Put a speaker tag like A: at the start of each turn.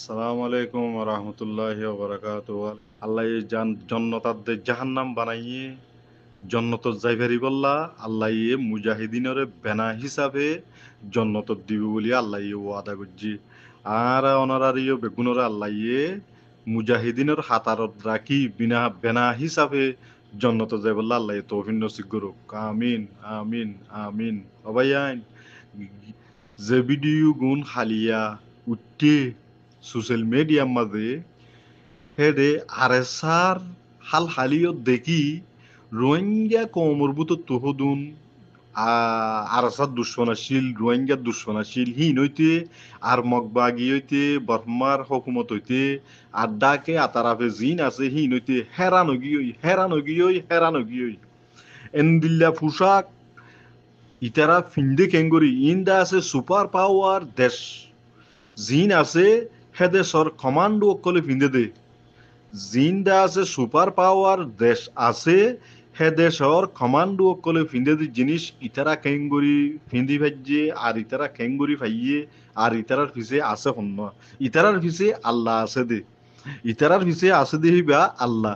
A: আসসালামু আলাইকুম রহমতুল্লাহি বারাকাতু। আল্লাহ জন্নতাদ্দে জাহান্নাম বানাইয়ে জন্নত যাইভারি বললা আল্লাহ মুজাহিদিনের বেনা হিসাবে জন্নত দিবে বলি আল্লাহ ওয়াদা করছি। আর অনারার বেগুনরে আল্লাহ মুজাহিদিনের হাতারত রাখি বিনা বেনা হিসাবে জন্নত যাই বললা আল্লাহ তৌফিক নসিব করুক। আমিন আমিন আমিন। অবাইয়ান যে ভিডিও গুণ হালিয়া উঠে সোশ্যাল মিডিয়ার মাঝে হেডে আরেসার হাল হালিয়ত দেখি রোহিঙ্গা কমরবুত তহদুন আরাসার দুশ্মনাশীল রোহিঙ্গা দুশ্মনাশীল হিন হইতে আর মগবাগি হইতে বর্মার হকুমত হইতে আর ডাকে আতারাফে জিন আছে হিন হইতে হেরানগিয়ই এন্দিল্লা পোশাক ইতারা ফিন্দে কেঙ্গরি ইন্দা আছে সুপার পাওয়ার দেশ জিন আছে হেদেশর কমান্ডো অকলে ফিন্দে দে জিন্দা আছে সুপার পাওয়ার দেশ আছে হে দেশর কমান্ডো অকলে ফিন্দে দি জিনিস ইতারা কেঙ্গুরি ফিন্দি ভাজ্যে আর ইতারা কেঙ্গুরি ফাইয়ে আর ইতারার পিছে আছে হন্য ইতারার পিছে আল্লাহ আছে দে ইতারার পিছে আছে দেহিবা আল্লাহ